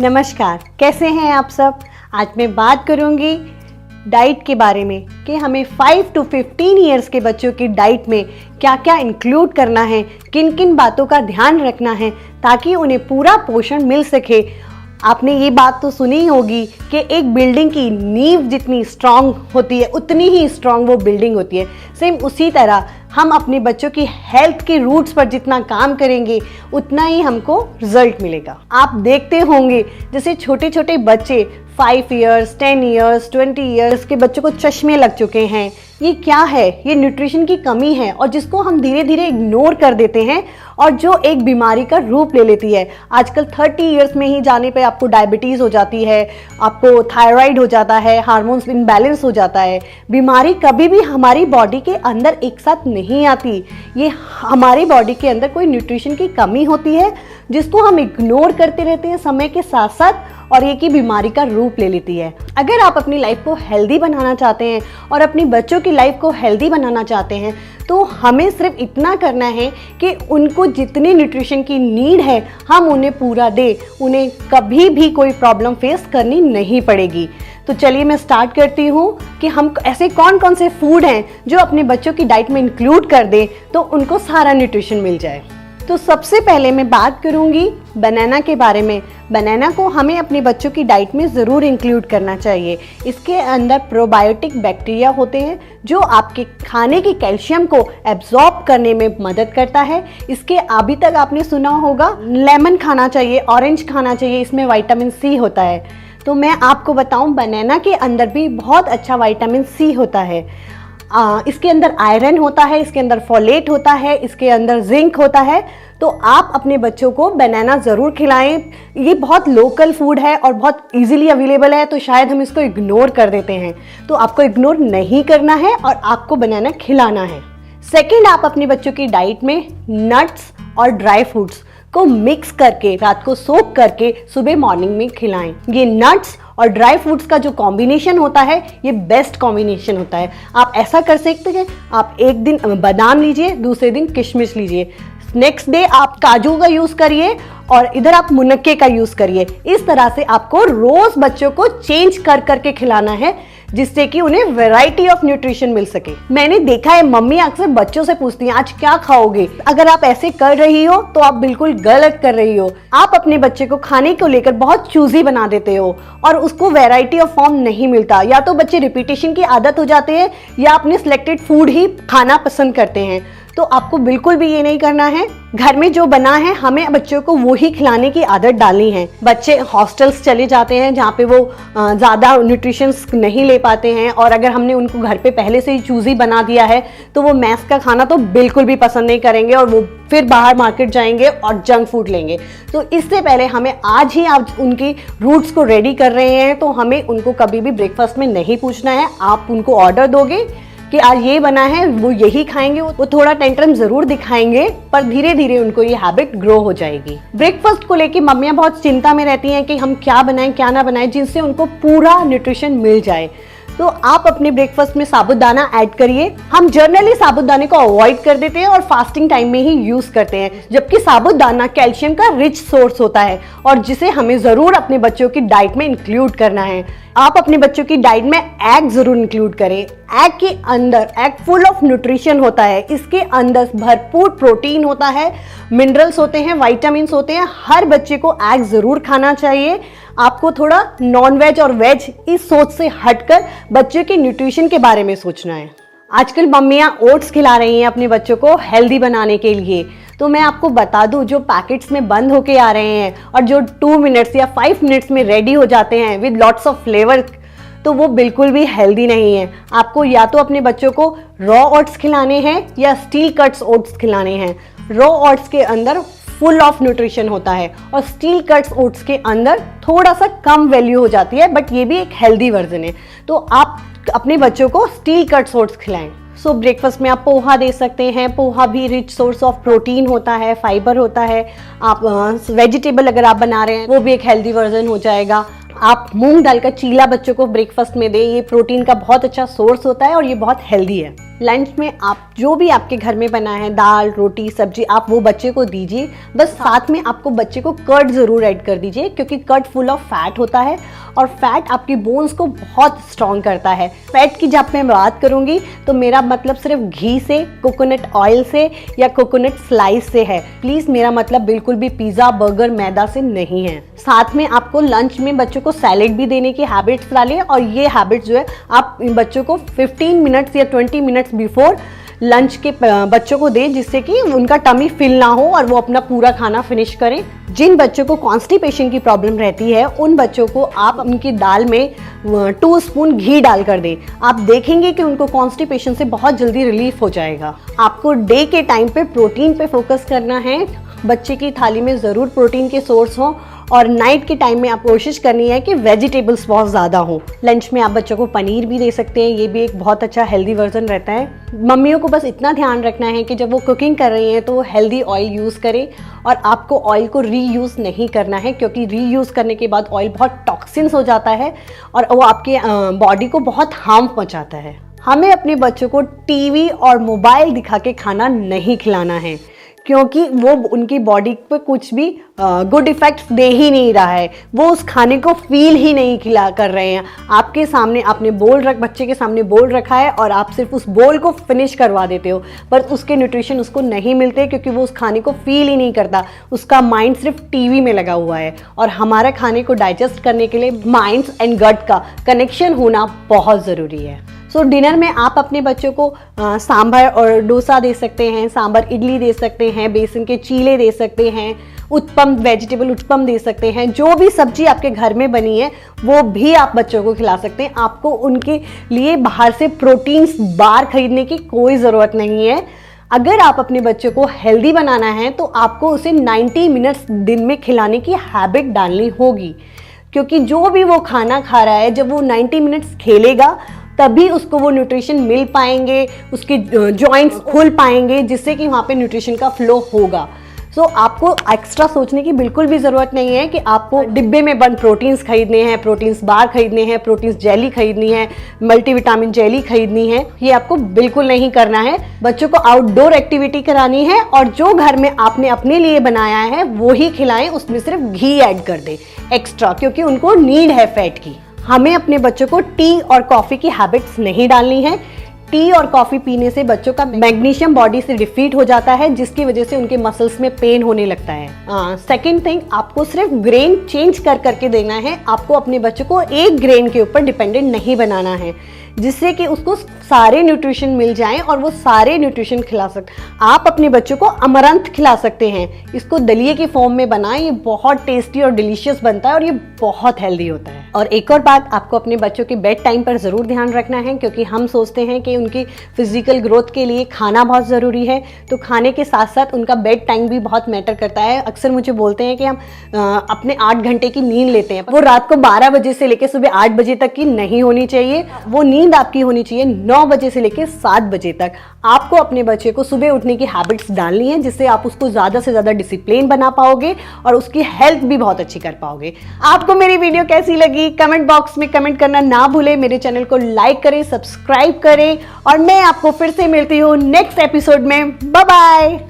नमस्कार, कैसे हैं आप सब। आज मैं बात करूंगी डाइट के बारे में कि हमें 5 to 15 इयर्स के बच्चों की डाइट में क्या क्या इंक्लूड करना है, किन किन बातों का ध्यान रखना है ताकि उन्हें पूरा पोषण मिल सके। आपने ये बात तो सुनी होगी कि एक बिल्डिंग की नींव जितनी स्ट्रांग होती है उतनी ही स्ट्रांग वो बिल्डिंग होती है। सेम उसी तरह हम अपने बच्चों की हेल्थ के रूट्स पर जितना काम करेंगे उतना ही हमको रिजल्ट मिलेगा। आप देखते होंगे जैसे छोटे छोटे बच्चे 5 इयर्स, 10 इयर्स, 20 इयर्स के बच्चों को चश्मे लग चुके हैं। ये क्या है? ये न्यूट्रिशन की कमी है और जिसको हम धीरे धीरे इग्नोर कर देते हैं और जो एक बीमारी का रूप ले लेती है। आजकल 30 इयर्स में ही जाने पे आपको डायबिटीज़ हो जाती है, आपको थायराइड हो जाता है, हार्मोन्स इम्बैलेंस हो जाता है। बीमारी कभी भी हमारी बॉडी के अंदर एक साथ नहीं आती। ये हमारी बॉडी के अंदर कोई न्यूट्रिशन की कमी होती है जिसको हम इग्नोर करते रहते हैं समय के साथ साथ और ये की बीमारी का रूप ले लेती है। अगर आप अपनी लाइफ को हेल्दी बनाना चाहते हैं और अपनी बच्चों की लाइफ को हेल्दी बनाना चाहते हैं तो हमें सिर्फ इतना करना है कि उनको जितनी न्यूट्रिशन की नीड है हम उन्हें पूरा दें। उन्हें कभी भी कोई प्रॉब्लम फेस करनी नहीं पड़ेगी। तो चलिए मैं स्टार्ट करती हूँ कि हम ऐसे कौन कौन से फूड हैं जो अपने बच्चों की डाइट में इंक्लूड कर दें तो उनको सारा न्यूट्रिशन मिल जाए। तो सबसे पहले मैं बात करूंगी बनाना के बारे में। बनाना को हमें अपने बच्चों की डाइट में ज़रूर इंक्लूड करना चाहिए। इसके अंदर प्रोबायोटिक बैक्टीरिया होते हैं जो आपके खाने के कैल्शियम को एब्जॉर्ब करने में मदद करता है। इसके अभी तक आपने सुना होगा लेमन खाना चाहिए, ऑरेंज खाना चाहिए, इसमें विटामिन सी होता है। तो मैं आपको बताऊं बनाना के अंदर भी बहुत अच्छा विटामिन सी होता है। इसके अंदर आयरन होता है, इसके अंदर फोलेट होता है, इसके अंदर जिंक होता है। तो आप अपने बच्चों को बनाना ज़रूर खिलाएं। ये बहुत लोकल फूड है और बहुत इजीली अवेलेबल है तो शायद हम इसको इग्नोर कर देते हैं। तो आपको इग्नोर नहीं करना है और आपको बनाना खिलाना है। सेकंड, आप अपने बच्चों की डाइट में नट्स और ड्राई फ्रूट्स को मिक्स करके रात को सोक करके सुबह मॉर्निंग में खिलाएं। ये नट्स और ड्राई फ्रूट्स का जो कॉम्बिनेशन होता है ये बेस्ट कॉम्बिनेशन होता है। आप ऐसा कर सकते हैं, आप एक दिन बादाम लीजिए, दूसरे दिन किशमिश लीजिए, नेक्स्ट डे आप काजू का यूज करिए और इधर आप मुनक्के का यूज करिए। इस तरह से आपको रोज बच्चों को चेंज कर करके खिलाना है जिससे कि उन्हें वैरायटी ऑफ न्यूट्रिशन मिल सके। मैंने देखा है मम्मी अक्सर बच्चों से पूछती हैं आज क्या खाओगे। अगर आप ऐसे कर रही हो तो आप बिल्कुल गलत कर रही हो। आप अपने बच्चे को खाने को लेकर बहुत चूजी बना देते हो और उसको वैरायटी ऑफ फॉर्म नहीं मिलता। या तो बच्चे रिपीटेशन की आदत हो जाते हैं या अपने सिलेक्टेड फूड ही खाना पसंद करते हैं। तो आपको बिल्कुल भी ये नहीं करना है। घर में जो बना है हमें बच्चों को वो ही खिलाने की आदत डालनी है। बच्चे हॉस्टल्स चले जाते हैं जहाँ पे वो ज़्यादा न्यूट्रिशंस नहीं ले पाते हैं और अगर हमने उनको घर पे पहले से ही चूज़ी बना दिया है तो वो मैस का खाना तो बिल्कुल भी पसंद नहीं करेंगे और वो फिर बाहर मार्केट जाएंगे और जंक फूड लेंगे। तो इससे पहले हमें आज ही आप उनकी रूट्स को रेडी कर रहे हैं तो हमें उनको कभी भी ब्रेकफास्ट में नहीं पूछना है। आप उनको ऑर्डर दोगे कि आज ये बना है वो यही खाएंगे। वो थोड़ा टेंट्रम जरूर दिखाएंगे पर धीरे धीरे उनको ये हैबिट ग्रो हो जाएगी। ब्रेकफास्ट को लेके मम्मियां बहुत चिंता में रहती हैं कि हम क्या बनाएं क्या ना बनाएं जिनसे उनको पूरा न्यूट्रिशन मिल जाए। तो आप अपने ब्रेकफास्ट में साबूदाना ऐड करिए। हम जनरली साबूदाने को अवॉइड कर देते हैं और फास्टिंग टाइम में ही यूज करते हैं, जबकि साबूदाना कैल्शियम का रिच सोर्स होता है और जिसे हमें जरूर अपने बच्चों की डाइट में इंक्लूड करना है। आप अपने बच्चों की डाइट में एग जरूर इंक्लूड करें। एग के अंदर एग फुल ऑफ न्यूट्रिशन होता है। इसके अंदर भरपूर प्रोटीन होता है, मिनरल्स होते हैं, विटामिन्स होते हैं। हर बच्चे को एग जरूर खाना चाहिए। आपको थोड़ा नॉन वेज और वेज इस सोच से हटकर बच्चे के न्यूट्रिशन के बारे में सोचना है। आजकल मम्मियाँ ओट्स खिला रही हैं अपने बच्चों को हेल्दी बनाने के लिए। तो मैं आपको बता दूं जो पैकेट्स में बंद होके आ रहे हैं और जो 2 मिनट्स या 5 मिनट्स में रेडी हो जाते हैं विद लॉट्स ऑफ फ्लेवर, तो वो बिल्कुल भी हेल्दी नहीं है। आपको या तो अपने बच्चों को रॉ ओट्स खिलाने हैं या स्टील कट्स ओट्स खिलाने हैं। रॉ ओट्स के अंदर फुल ऑफ न्यूट्रिशन होता है और स्टील कट्स ओट्स के अंदर थोड़ा सा कम वैल्यू हो जाती है बट ये भी एक हेल्दी वर्जन है। तो आप अपने बच्चों को स्टील कट्स ओट्स खिलाएं। सो ब्रेकफास्ट में आप पोहा दे सकते हैं। पोहा भी रिच सोर्स ऑफ प्रोटीन होता है, फाइबर होता है। आप वेजिटेबल अगर आप बना रहे हैं वो भी एक हेल्दी वर्जन हो जाएगा। आप मूंग दाल का चीला बच्चों को ब्रेकफास्ट में दें, ये प्रोटीन का बहुत अच्छा सोर्स होता है और ये बहुत हेल्दी है। लंच में आप जो भी आपके घर में बना है, दाल रोटी सब्जी, आप वो बच्चे को दीजिए। बस साथ में आपको बच्चे को कर्ड ज़रूर ऐड कर दीजिए, क्योंकि कर्ड फुल ऑफ फैट होता है और फैट आपकी बोन्स को बहुत स्ट्रॉन्ग करता है। फैट की जब मैं बात करूँगी तो मेरा मतलब सिर्फ घी से, कोकोनट ऑयल से या कोकोनट स्लाइस से है। प्लीज़ मेरा मतलब बिल्कुल भी पिज़्ज़ा बर्गर मैदा से नहीं है। साथ में आपको लंच में बच्चों को सैलेड भी देने की हैबिट्स डालें, और ये हैबिट्स जो है आप बच्चों को 15 मिनट्स या 20 मिनट्स बिफोर लंच के बच्चों को दें, जिससे कि उनका टमी फिल ना हो और वो अपना पूरा खाना फिनिश करें। जिन बच्चों को कॉन्स्टिपेशन की प्रॉब्लम रहती है उन बच्चों को आप उनकी दाल में 2 स्पून घी डालकर दें। आप देखेंगे कि उनको कॉन्स्टिपेशन से बहुत जल्दी रिलीफ हो जाएगा। आपको डे के टाइम पे प्रोटीन पे फोकस करना है। बच्चे की थाली में ज़रूर प्रोटीन के सोर्स हों, और नाइट के टाइम में आप कोशिश करनी है कि वेजिटेबल्स बहुत ज़्यादा हों। लंच में आप बच्चों को पनीर भी दे सकते हैं, ये भी एक बहुत अच्छा हेल्दी वर्जन रहता है। मम्मियों को बस इतना ध्यान रखना है कि जब वो कुकिंग कर रही हैं तो हेल्दी ऑयल यूज़ करें, और आपको ऑयल को रीयूज़ नहीं करना है, क्योंकि रीयूज़ करने के बाद ऑयल बहुत टॉक्सिन्स हो जाता है और वो आपके बॉडी को बहुत हार्म पहुँचाता है। हमें अपने बच्चों को टीवी और मोबाइल दिखा के खाना नहीं खिलाना है, क्योंकि वो उनकी बॉडी पे कुछ भी गुड इफेक्ट्स दे ही नहीं रहा है। वो उस खाने को फील ही नहीं खिला कर रहे हैं। आपके सामने आपने बच्चे के सामने बोल रखा है और आप सिर्फ उस बोल को फिनिश करवा देते हो, पर उसके न्यूट्रिशन उसको नहीं मिलते, क्योंकि वो उस खाने को फील ही नहीं करता। उसका माइंड सिर्फ टीवी में लगा हुआ है। और हमारा खाने को डाइजेस्ट करने के लिए माइंड एंड गट का कनेक्शन होना बहुत ज़रूरी है। सो डिनर में आप अपने बच्चों को सांभर और डोसा दे सकते हैं, सांभर इडली दे सकते हैं, बेसन के चीले दे सकते हैं, उत्पम वेजिटेबल उत्पम दे सकते हैं। जो भी सब्जी आपके घर में बनी है वो भी आप बच्चों को खिला सकते हैं। आपको उनके लिए बाहर से प्रोटीन्स बार खरीदने की कोई ज़रूरत नहीं है। अगर आप अपने बच्चों को हेल्दी बनाना है तो आपको उसे 90 मिनट्स दिन में खिलाने की हैबिट डालनी होगी, क्योंकि जो भी वो खाना खा रहा है, जब वो 90 मिनट्स खेलेगा तभी उसको वो न्यूट्रिशन मिल पाएंगे, उसके जॉइंट्स खुल पाएंगे, जिससे कि वहाँ पे न्यूट्रिशन का फ्लो होगा। सो आपको एक्स्ट्रा सोचने की बिल्कुल भी ज़रूरत नहीं है कि आपको डिब्बे में बंद प्रोटीन्स खरीदने हैं, प्रोटीन्स बार खरीदने हैं, प्रोटीन्स जेली खरीदनी है, मल्टीविटामिन जेली खरीदनी है। ये आपको बिल्कुल नहीं करना है। बच्चों को आउटडोर एक्टिविटी करानी है, और जो घर में आपने अपने लिए बनाया है वो ही खिलाएं। उसमें सिर्फ घी ऐड कर दें एक्स्ट्रा, क्योंकि उनको नीड है फैट की। हमें अपने बच्चों को टी और कॉफ़ी की हैबिट्स नहीं डालनी है। टी और कॉफ़ी पीने से बच्चों का मैग्नीशियम बॉडी से डिफीट हो जाता है, जिसकी वजह से उनके मसल्स में पेन होने लगता है। सेकेंड थिंग, आपको सिर्फ ग्रेन चेंज कर करके देना है। आपको अपने बच्चों को एक ग्रेन के ऊपर डिपेंडेंट नहीं बनाना है, जिससे कि उसको सारे न्यूट्रिशन मिल जाएं और वो सारे न्यूट्रिशन खिला सकते। आप अपने बच्चों को अमरंथ खिला सकते हैं। इसको दलिए की फॉर्म में बनाएं, ये बहुत टेस्टी और डिलीशियस बनता है और ये बहुत हेल्दी होता है। और एक और बात, आपको अपने बच्चों के बेड टाइम पर ज़रूर ध्यान रखना है, क्योंकि हम सोचते हैं कि उनकी फिजिकल ग्रोथ के लिए खाना बहुत ज़रूरी है, तो खाने के साथ साथ उनका बेड टाइम भी बहुत मैटर करता है। अक्सर मुझे बोलते हैं कि हम अपने 8 घंटे की नींद लेते हैं, वो रात को 12 बजे से लेकर सुबह 8 बजे तक की नहीं होनी चाहिए। वो नींद आपकी होनी चाहिए 9 बजे से लेकर 7 बजे तक। आपको अपने बच्चे को सुबह उठने की हैबिट्स डालनी है, जिससे आप उसको ज़्यादा से ज़्यादा डिसिप्लिन बना पाओगे और उसकी हेल्थ भी बहुत अच्छी कर पाओगे। आपको मेरी वीडियो कैसी लगी कमेंट बॉक्स में कमेंट करना ना भूलें। मेरे चैनल को लाइक करें, सब्सक्राइब करें, और मैं आपको फिर से मिलती हूँ नेक्स्ट एपिसोड में। Bye bye.